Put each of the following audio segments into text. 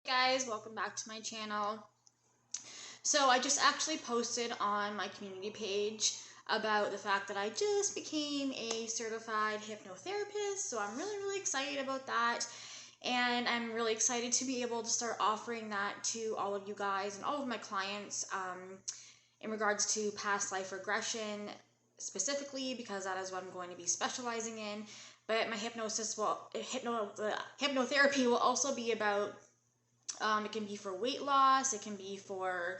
Guys, welcome back to my channel. So I just actually posted on my community page about the fact that I just became a certified hypnotherapist, so I'm really excited about that, and I'm really excited to be able to start offering that to all of you guys and all of my clients in regards to past life regression specifically, because that is what I'm going to be specializing in. But my hypnotherapy will also be about it can be for weight loss, it can be for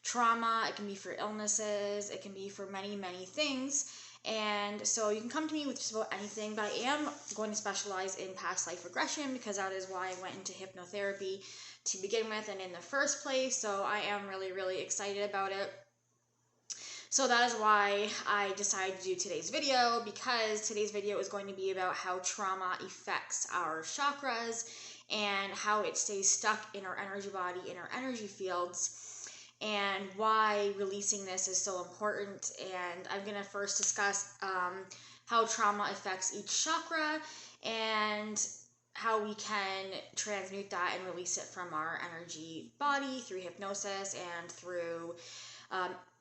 trauma, it can be for illnesses, it can be for many things. And so you can come to me with just about anything, but I am going to specialize in past life regression because that is why I went into hypnotherapy to begin with and in the first place. So I am really excited about it. So that is why I decided to do today's video, because today's video is going to be about how trauma affects our chakras and how it stays stuck in our energy body, in our energy fields, and why releasing this is so important. And I'm going to first discuss how trauma affects each chakra and how we can transmute that and release it from our energy body through hypnosis and through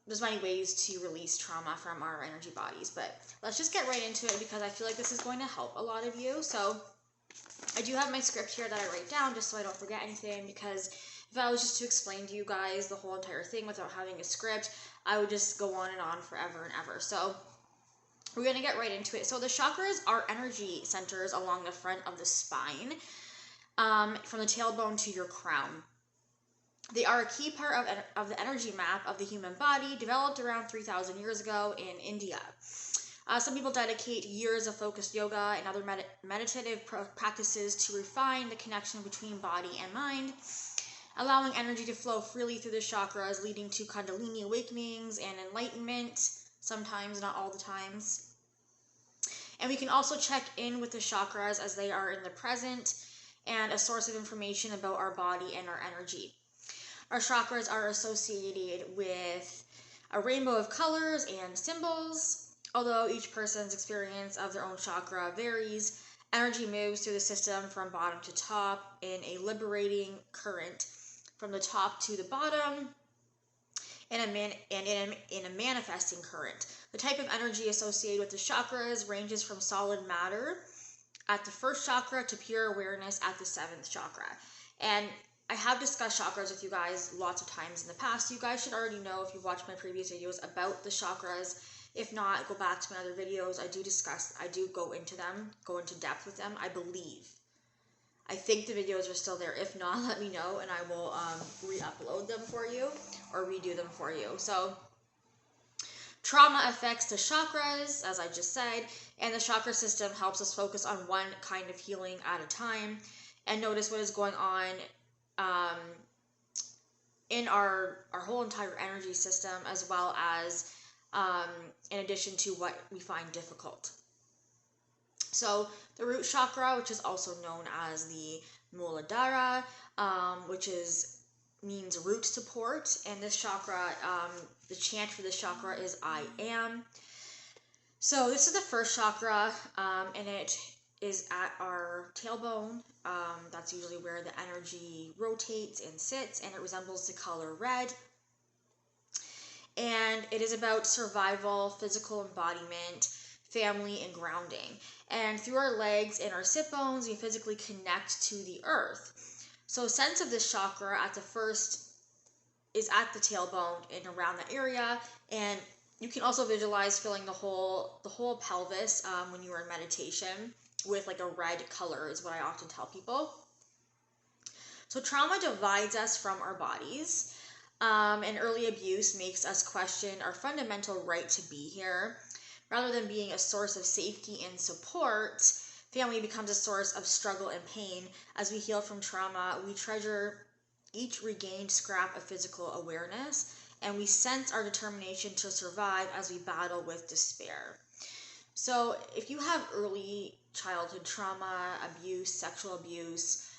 there's many ways to release trauma from our energy bodies. But let's just get right into it because I feel like this is going to help a lot of you. So I do have my script here that I write down just so I don't forget anything, because if I was just to explain to you guys the whole entire thing without having a script, I would just go on and on forever and ever. So we're going to get right into it. So the chakras are energy centers along the front of the spine, from the tailbone to your crown. They are a key part of the energy map of the human body, developed around 3,000 years ago in India. Some people dedicate years of focused yoga and other meditative practices to refine the connection between body and mind, allowing energy to flow freely through the chakras, leading to Kundalini awakenings and enlightenment, sometimes, not all the times. And we can also check in with the chakras as they are in the present and a source of information about our body and our energy. Our chakras are associated with a rainbow of colors and symbols. Although each person's experience of their own chakra varies, energy moves through the system from bottom to top in a liberating current from the top to the bottom in a manifesting current. The type of energy associated with the chakras ranges from solid matter at the first chakra to pure awareness at the seventh chakra. And I have discussed chakras with you guys lots of times in the past. You guys should already know if you've watched my previous videos about the chakras. If not, go back to my other videos. I do go into them, go into depth with them, I believe. I think the videos are still there. If not, let me know and I will re-upload them for you or redo them for you. So trauma affects the chakras, as I just said, and the chakra system helps us focus on one kind of healing at a time and notice what is going on in our whole entire energy system, as well as in addition to what we find difficult. So the root chakra, which is also known as the Muladhara, which means root support, and this chakra, the chant for this chakra is I am. So this is the first chakra, and it is at our tailbone. That's usually where the energy rotates and sits, and it resembles the color red. And it is about survival, physical embodiment, family, and grounding. And through our legs and our sit bones, we physically connect to the earth. So sense of this chakra at the first is at the tailbone and around the area, and you can also visualize filling the whole pelvis when you are in meditation with like a red color is what I often tell people. So trauma divides us from our bodies, and early abuse makes us question our fundamental right to be here. Rather than being a source of safety and support, family becomes a source of struggle and pain. As we heal from trauma, we treasure each regained scrap of physical awareness, and we sense our determination to survive as we battle with despair. So if you have early childhood trauma, abuse, sexual abuse,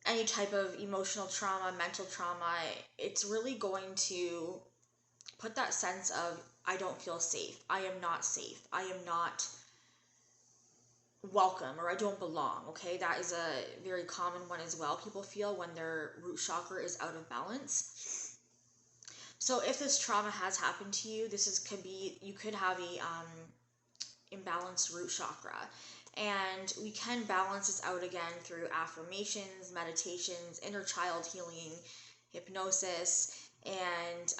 any type of emotional trauma, mental trauma, it's really going to put that sense of, I don't feel safe. I am not safe. I am not welcome, or I don't belong. Okay, that is a very common one as well. People feel when their root chakra is out of balance. So if this trauma has happened to you, you could have a imbalanced root chakra. And we can balance this out again through affirmations, meditations, inner child healing, hypnosis, and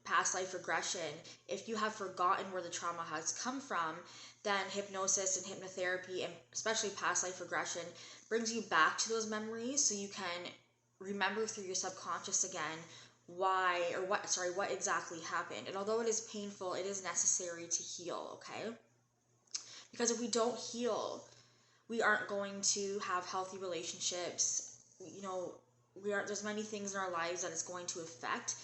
past life regression. If you have forgotten where the trauma has come from, then hypnosis and hypnotherapy, and especially past life regression, brings you back to those memories so you can remember through your subconscious again what exactly happened. And although it is painful, it is necessary to heal, okay? Because if we don't heal, we aren't going to have healthy relationships. There's many things in our lives that it's going to affect.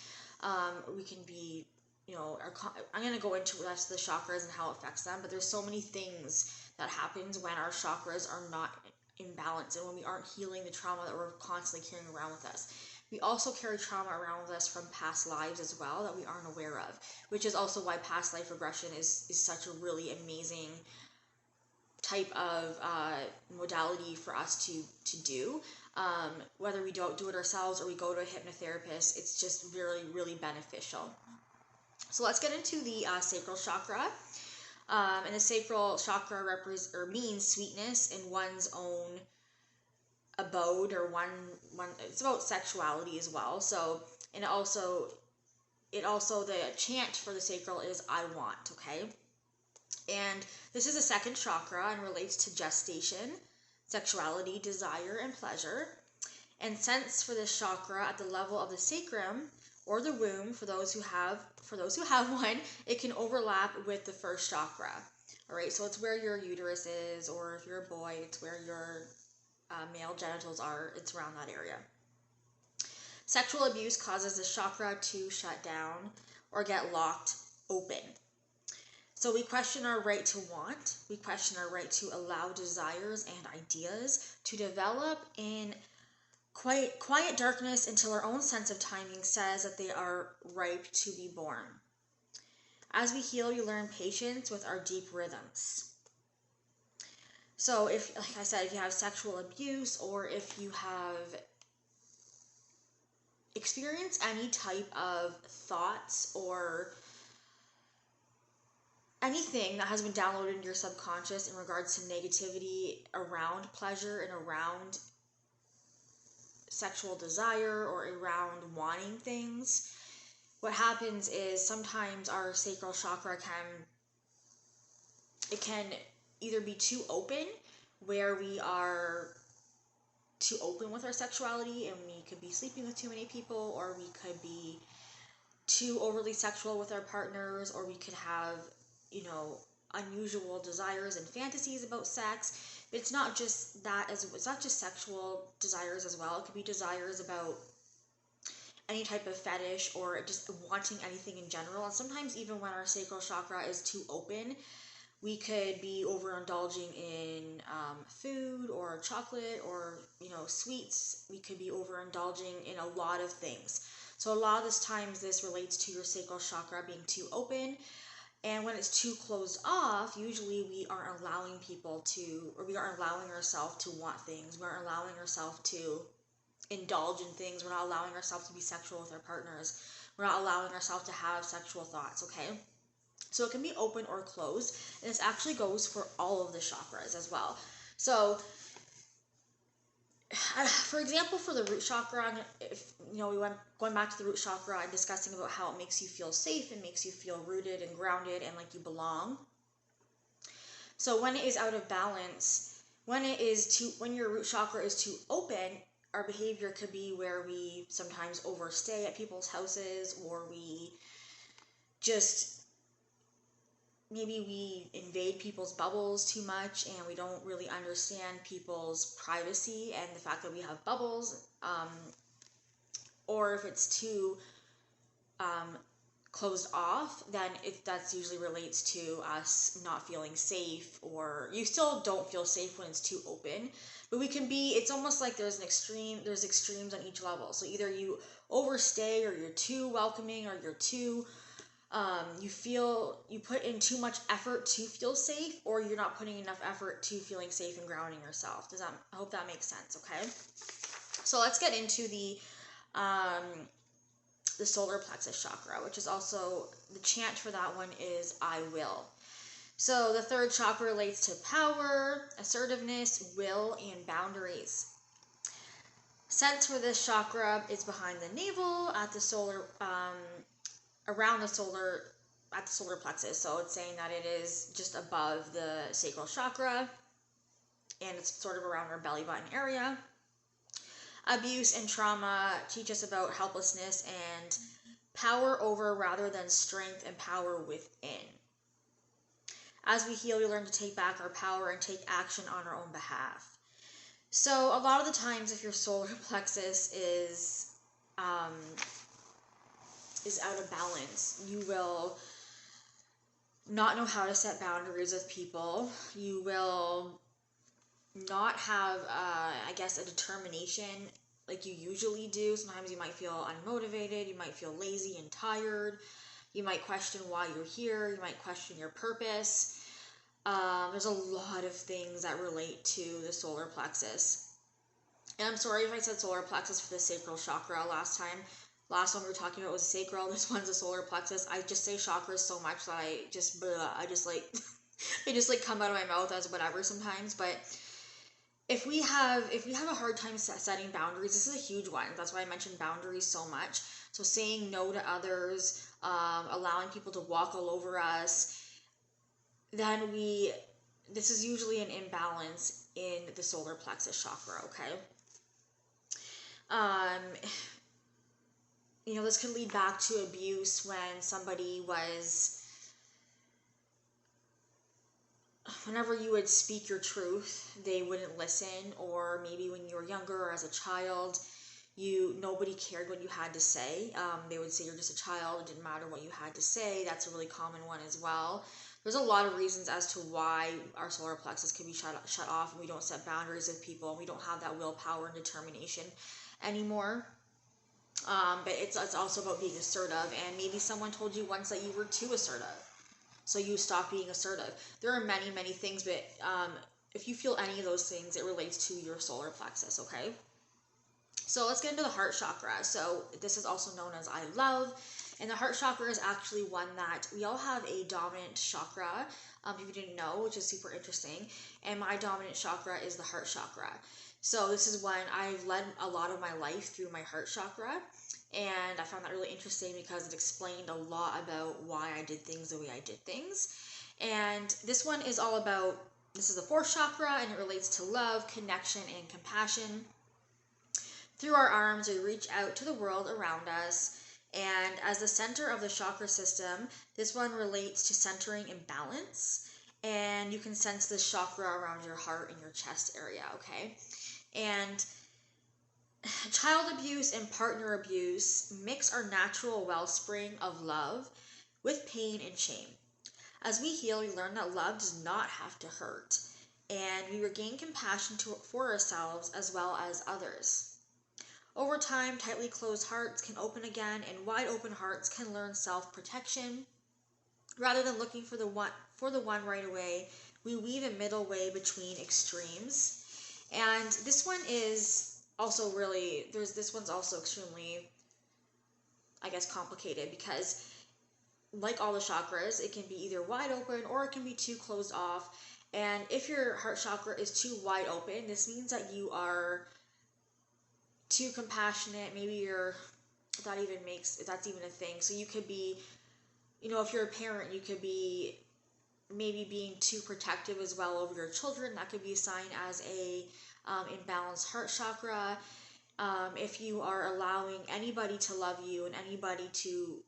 We can be, I'm going to go into the rest of the chakras and how it affects them, but there's so many things that happens when our chakras are not in balance and when we aren't healing the trauma that we're constantly carrying around with us. We also carry trauma around with us from past lives as well that we aren't aware of, which is also why past life regression is such a really amazing type of modality for us to do. Whether we don't do it ourselves or we go to a hypnotherapist, it's just really, really beneficial. So let's get into the sacral chakra. And the sacral chakra means sweetness in one's own abode, or one. It's about sexuality as well. So, and also the chant for the sacral is "I want." Okay. And this is a second chakra and relates to gestation, sexuality, desire, and pleasure. And sense for this chakra at the level of the sacrum or the womb, for those who have one, it can overlap with the first chakra. All right, so it's where your uterus is, or if you're a boy, it's where your male genitals are. It's around that area. Sexual abuse causes the chakra to shut down or get locked open. So we question our right to want. We question our right to allow desires and ideas to develop in quiet darkness until our own sense of timing says that they are ripe to be born. As we heal, we learn patience with our deep rhythms. So if, like I said, if you have sexual abuse, or if you have experienced any type of thoughts or anything that has been downloaded into your subconscious in regards to negativity around pleasure and around sexual desire or around wanting things, what happens is sometimes our sacral chakra can either be too open, where we are too open with our sexuality and we could be sleeping with too many people, or we could be too overly sexual with our partners, or we could have, unusual desires and fantasies about sex. But it's not just that, it's not just sexual desires as well. It could be desires about any type of fetish or just wanting anything in general. And sometimes even when our sacral chakra is too open, we could be overindulging in food or chocolate or, sweets. We could be overindulging in a lot of things. So a lot of this times this relates to your sacral chakra being too open. And when it's too closed off, usually we aren't allowing we aren't allowing ourselves to want things. We aren't allowing ourselves to indulge in things. We're not allowing ourselves to be sexual with our partners. We're not allowing ourselves to have sexual thoughts, okay? So it can be open or closed, and this actually goes for all of the chakras as well. So, for example, for the root chakra, if we went going back to the root chakra and discussing about how it makes you feel safe and makes you feel rooted and grounded and like you belong. So when it is out of balance, when your root chakra is too open, our behavior could be where we sometimes overstay at people's houses, or we just maybe we invade people's bubbles too much, and we don't really understand people's privacy and the fact that we have bubbles. Or if it's too closed off, then that usually relates to us not feeling safe, or you still don't feel safe when it's too open. But it's almost like there's extremes on each level. So either you overstay, or you're too welcoming, or you're too you put in too much effort to feel safe, or you're not putting enough effort to feeling safe and grounding yourself. I hope that makes sense, okay? So let's get into the solar plexus chakra, which is also, the chant for that one is I will. So the third chakra relates to power, assertiveness, will, and boundaries. Sense for this chakra is behind the navel at the solar, around the solar, at the solar plexus. So it's saying that it is just above the sacral chakra, and it's sort of around our belly button area. Abuse and trauma teach us about helplessness and power over rather than strength and power within. As we heal, we learn to take back our power and take action on our own behalf. So a lot of the times, if your solar plexus is out of balance, you will not know how to set boundaries with people. You will not have, a determination like you usually do. Sometimes you might feel unmotivated, you might feel lazy and tired, you might question why you're here, you might question your purpose. There's a lot of things that relate to the solar plexus. And I'm sorry if I said solar plexus for the sacral chakra last time. Last one we were talking about was sacral. This one's a solar plexus. I just say chakras so much that I just come out of my mouth as whatever sometimes. But if we have a hard time setting boundaries, this is a huge one. That's why I mentioned boundaries so much. So saying no to others, allowing people to walk all over us, then this is usually an imbalance in the solar plexus chakra, okay? This could lead back to abuse when somebody whenever you would speak your truth, they wouldn't listen, or maybe when you were younger or as a child, nobody cared what you had to say. They would say you're just a child, it didn't matter what you had to say. That's a really common one as well. There's a lot of reasons as to why our solar plexus can be shut off, and we don't set boundaries with people, and we don't have that willpower and determination anymore. But it's also about being assertive, and maybe someone told you once that you were too assertive, so you stop being assertive. There are many, many things, but if you feel any of those things, it relates to your solar plexus, okay? So let's get into the heart chakra. So this is also known as I love. And the heart chakra is actually one that we all have a dominant chakra, if you didn't know, which is super interesting. And my dominant chakra is the heart chakra. So this is one I've led a lot of my life through my heart chakra. And I found that really interesting because it explained a lot about why I did things the way I did things. And this one is all about, this is the fourth chakra, and it relates to love, connection, and compassion. Through our arms, we reach out to the world around us. And as the center of the chakra system, this one relates to centering and balance. And you can sense this chakra around your heart and your chest area, okay? And child abuse and partner abuse mix our natural wellspring of love with pain and shame. As we heal, we learn that love does not have to hurt. And we regain compassion for ourselves as well as others. Over time, tightly closed hearts can open again, and wide open hearts can learn self-protection. Rather than looking for the one right away, we weave a middle way between extremes. And this one is also this one's also extremely, complicated, because like all the chakras, it can be either wide open or it can be too closed off. And if your heart chakra is too wide open, this means that you are too compassionate. Maybe if that's even a thing. So you could be, if you're a parent, you could be maybe being too protective as well over your children. That could be a sign as a imbalanced heart chakra. If you are allowing anybody to love you and anybody to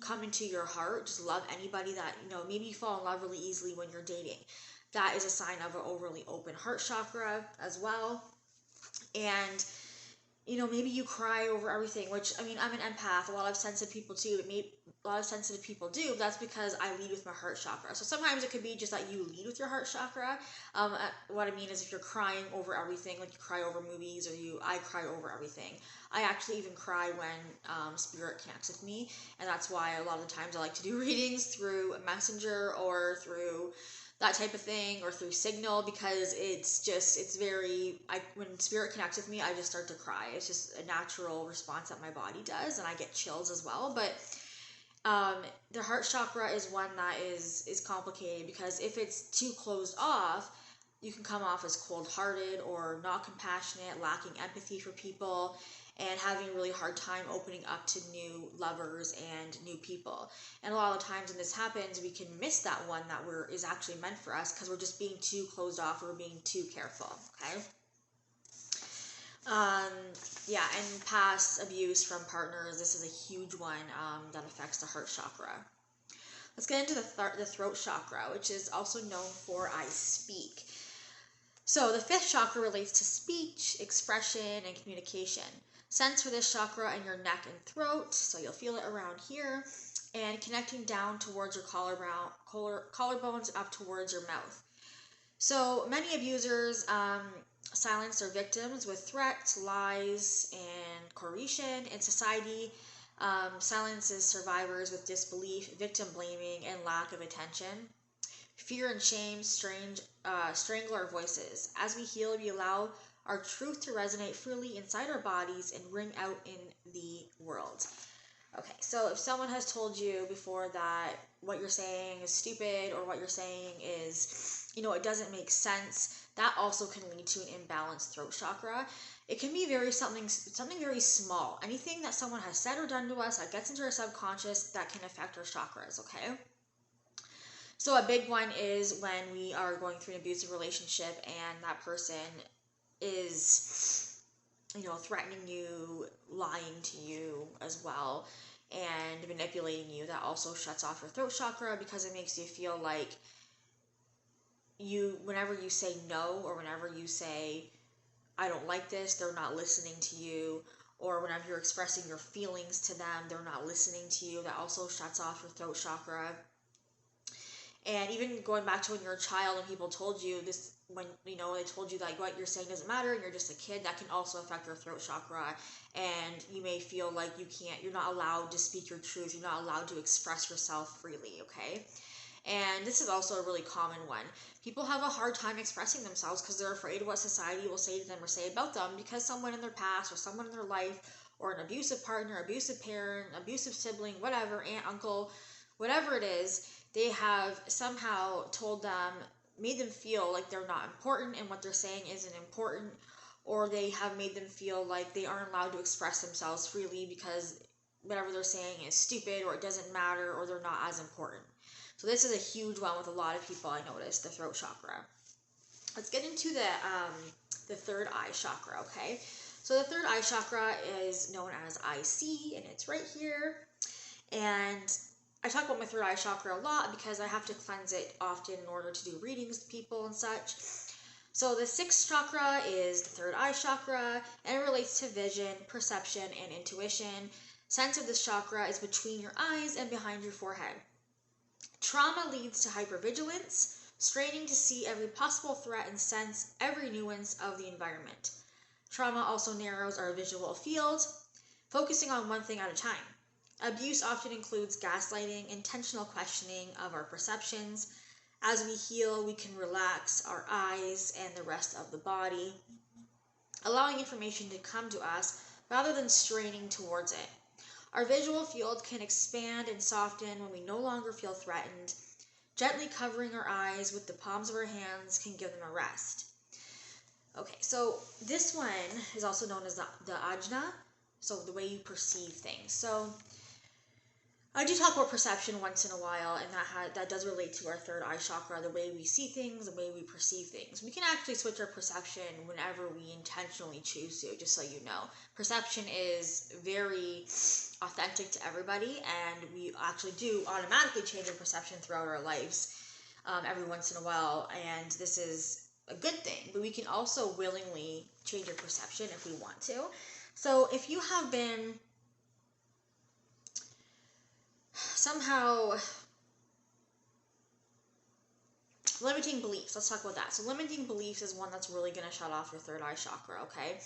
come into your heart, just love anybody that, maybe you fall in love really easily when you're dating. That is a sign of an overly open heart chakra as well. And, maybe you cry over everything, which, I mean, I'm an empath. A lot of sensitive people too. A lot of sensitive people do. But that's because I lead with my heart chakra. So sometimes it could be just that you lead with your heart chakra. What I mean is if you're crying over everything, like you cry over movies, or I cry over everything. I actually even cry when spirit connects with me. And that's why a lot of the times I like to do readings through Messenger or through that type of thing, or through Signal, because when spirit connects with me, I just start to cry. It's just a natural response that my body does, and I get chills as well. But the heart chakra is one that is complicated, because if it's too closed off, you can come off as cold-hearted or not compassionate, lacking empathy for people, and having a really hard time opening up to new lovers and new people. And a lot of the times when this happens, we can miss that one that is actually meant for us, because we're just being too closed off, or we're being too careful, okay? And past abuse from partners, this is a huge one that affects the heart chakra. Let's get into the throat chakra, which is also known for I speak. So the 5th chakra relates to speech, expression, and communication. Sense for this chakra in your neck and throat, so you'll feel it around here, and connecting down towards your collarbones and up towards your mouth. So many abusers silence their victims with threats, lies, and coercion. In society, silences survivors with disbelief, victim blaming, and lack of attention. Fear and shame strangle our voices. As we heal, we allow our truth to resonate freely inside our bodies and ring out in the world. Okay, so if someone has told you before that what you're saying is stupid, or what you're saying is, it doesn't make sense, that also can lead to an imbalanced throat chakra. It can be something very small. Anything that someone has said or done to us that gets into our subconscious that can affect our chakras, okay? So a big one is when we are going through an abusive relationship and that person is, threatening you, lying to you as well, and manipulating you. That also shuts off your throat chakra, because it makes you feel like whenever you say no, or whenever you say, I don't like this, they're not listening to you. Or whenever you're expressing your feelings to them, they're not listening to you. That also shuts off your throat chakra. And even going back to when you're a child and people told you this, when, they told you like what you're saying doesn't matter and you're just a kid, that can also affect your throat chakra. And you may feel like you're not allowed to speak your truth. You're not allowed to express yourself freely, okay? And this is also a really common one. People have a hard time expressing themselves because they're afraid of what society will say to them or say about them, because someone in their past or someone in their life, or an abusive partner, abusive parent, abusive sibling, whatever, aunt, uncle, whatever it is, they have somehow made them feel like they're not important and what they're saying isn't important, or they have made them feel like they aren't allowed to express themselves freely because whatever they're saying is stupid, or it doesn't matter, or they're not as important. So this is a huge one with a lot of people, I noticed, the throat chakra. Let's get into the third eye chakra, okay? So the third eye chakra is known as IC, and it's right here. And I talk about my third eye chakra a lot because I have to cleanse it often in order to do readings with people and such. So the 6th chakra is the third eye chakra, and it relates to vision, perception, and intuition. Sense of this chakra is between your eyes and behind your forehead. Trauma leads to hypervigilance, straining to see every possible threat and sense every nuance of the environment. Trauma also narrows our visual field, focusing on one thing at a time. Abuse often includes gaslighting, intentional questioning of our perceptions. As we heal, we can relax our eyes and the rest of the body, allowing information to come to us rather than straining towards it. Our visual field can expand and soften when we no longer feel threatened. Gently covering our eyes with the palms of our hands can give them a rest. Okay, so this one is also known as the ajna, so the way you perceive things. So I do talk about perception once in a while, and that does relate to our third eye chakra, the way we see things, the way we perceive things. We can actually switch our perception whenever we intentionally choose to, just so you know. Perception is very authentic to everybody, and we actually do automatically change our perception throughout our lives every once in a while, and this is a good thing. But we can also willingly change our perception if we want to. So if you have been somehow limiting beliefs, let's talk about that. So limiting beliefs is one that's really going to shut off your third eye chakra, okay?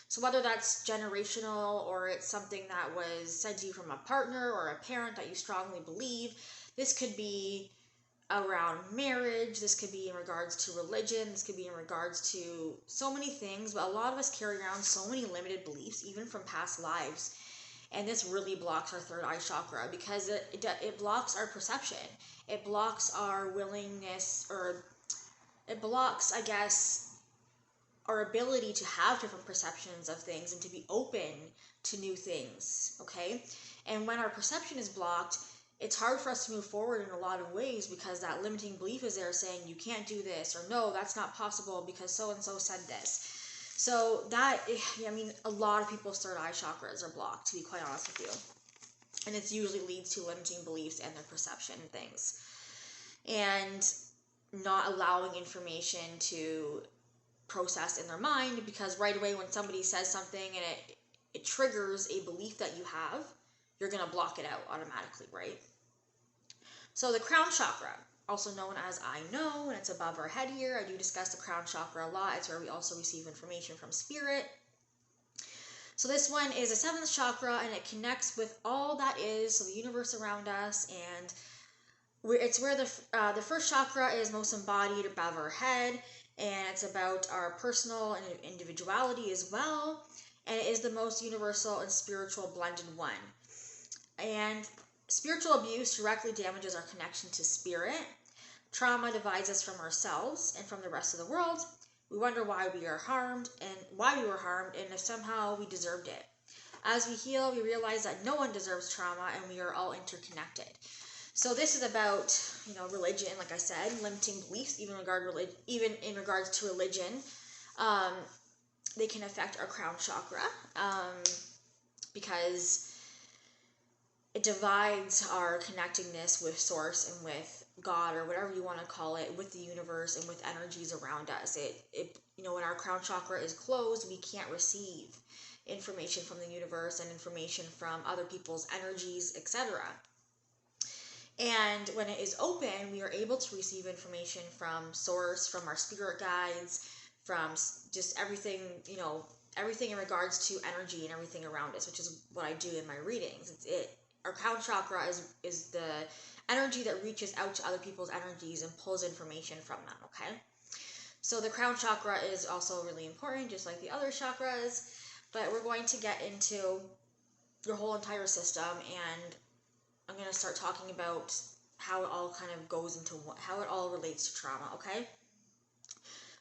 So whether that's generational or it's something that was said to you from a partner or a parent that you strongly believe, this could be around marriage, this could be in regards to religion, this could be in regards to so many things, but a lot of us carry around so many limited beliefs, even from past lives, and this really blocks our third eye chakra because it blocks our perception, it blocks our willingness, or it blocks, I guess, our ability to have different perceptions of things and to be open to new things, okay? And when our perception is blocked, it's hard for us to move forward in a lot of ways because that limiting belief is there saying you can't do this, or no, that's not possible because so-and-so said this. So that, I mean, a lot of people's third eye chakras are blocked, to be quite honest with you. And it usually leads to limiting beliefs and their perception and things. And not allowing information to process in their mind, because right away when somebody says something and it triggers a belief that you have, you're going to block it out automatically, right? So the crown chakra, also known as I know, and it's above our head here. I do discuss the crown chakra a lot. It's where we also receive information from spirit. So this one is a seventh chakra, and it connects with all that is, so the universe around us, and it's where the first chakra is most embodied above our head, and it's about our personal and individuality as well, and it is the most universal and spiritual blended one. And spiritual abuse directly damages our connection to spirit. Trauma divides us from ourselves and from the rest of the world. We wonder why we are harmed and why we were harmed, and if somehow we deserved it. As we heal, we realize that no one deserves trauma, and we are all interconnected. So this is about, religion, like I said, limiting beliefs, even in regards to religion. They can affect our crown chakra because it divides our connectedness with source and with God, or whatever you want to call it, with the universe and with energies around us. When our crown chakra is closed, we can't receive information from the universe and information from other people's energies, etc. And when it is open, we are able to receive information from source, from our spirit guides, from just everything, everything in regards to energy and everything around us, which is what I do in my readings. Our crown chakra is the energy that reaches out to other people's energies and pulls information from them, okay? So the crown chakra is also really important, just like the other chakras, but we're going to get into your whole entire system, and I'm going to start talking about how it all kind of goes into how it all relates to trauma, okay?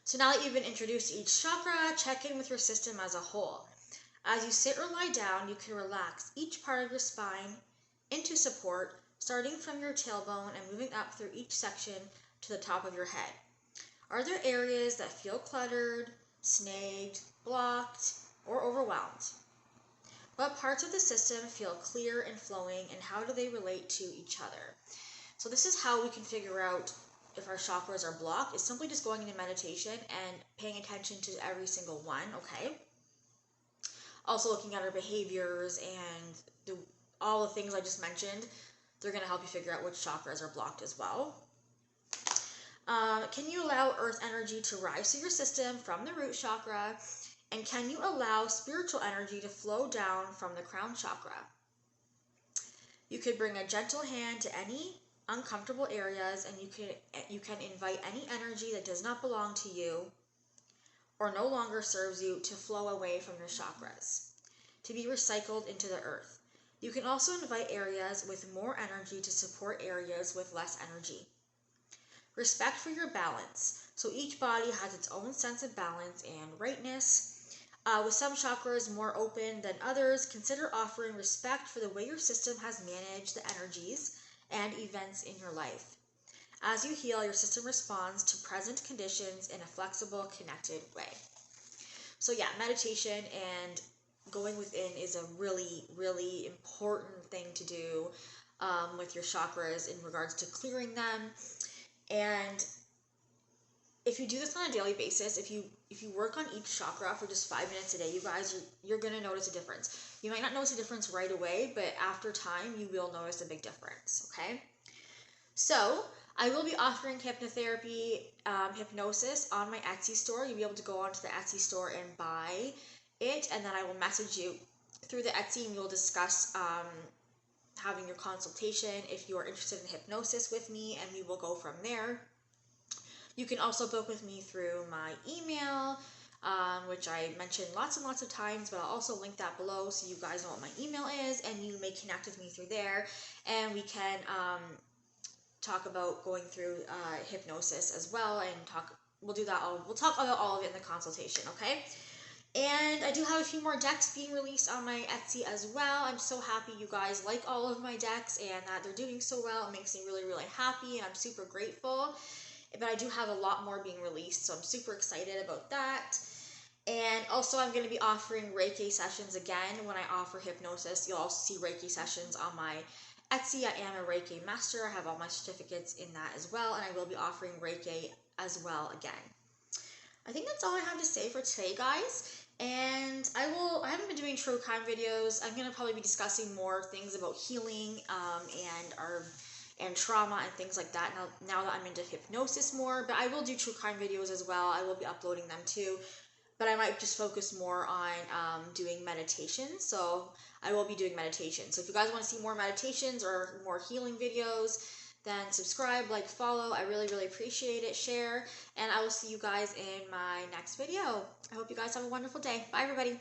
So now that you've been introduced to each chakra, check in with your system as a whole. As you sit or lie down, you can relax each part of your spine into support, starting from your tailbone and moving up through each section to the top of your head. Are there areas that feel cluttered, snagged, blocked, or overwhelmed? What parts of the system feel clear and flowing, and how do they relate to each other? So this is how we can figure out if our chakras are blocked. It's simply just going into meditation and paying attention to every single one, okay? Also looking at our behaviors and all the things I just mentioned, they're going to help you figure out which chakras are blocked as well. Can you allow earth energy to rise through your system from the root chakra? And can you allow spiritual energy to flow down from the crown chakra? You could bring a gentle hand to any uncomfortable areas, and you can invite any energy that does not belong to you or no longer serves you to flow away from your chakras, to be recycled into the earth. You can also invite areas with more energy to support areas with less energy. Respect for your balance. So each body has its own sense of balance and rightness. With some chakras more open than others, consider offering respect for the way your system has managed the energies and events in your life. As you heal, your system responds to present conditions in a flexible, connected way. So yeah, meditation and going within is a really, really important thing to do with your chakras in regards to clearing them. And if you do this on a daily basis, if you if you work on each chakra for just 5 minutes a day, you guys, you're going to notice a difference. You might not notice a difference right away, but after time, you will notice a big difference, okay? So, I will be offering hypnotherapy, hypnosis on my Etsy store. You'll be able to go onto the Etsy store and buy it, and then I will message you through the Etsy, and we'll discuss having your consultation if you are interested in hypnosis with me, and we will go from there. You can also book with me through my email, which I mentioned lots and lots of times, but I'll also link that below so you guys know what my email is, and you may connect with me through there, and we can talk about going through hypnosis as well, and we'll talk about all of it in the consultation, okay? And I do have a few more decks being released on my Etsy as well. I'm so happy you guys like all of my decks and that they're doing so well. It makes me really, really happy, and I'm super grateful. But I do have a lot more being released, so I'm super excited about that. And also, I'm going to be offering Reiki sessions again. When I offer hypnosis, you'll also see Reiki sessions on my Etsy. I am a Reiki master. I have all my certificates in that as well, and I will be offering Reiki as well again. I think that's all I have to say for today, guys. And I haven't been doing true crime videos. I'm going to probably be discussing more things about healing and trauma and things like that now that I'm into hypnosis more. But I will do true crime videos as well. I will be uploading them too. But I might just focus more on doing meditation. So I will be doing meditation. So if you guys want to see more meditations or more healing videos, then subscribe, like, follow. I really, really appreciate it. Share. And I will see you guys in my next video. I hope you guys have a wonderful day. Bye, everybody.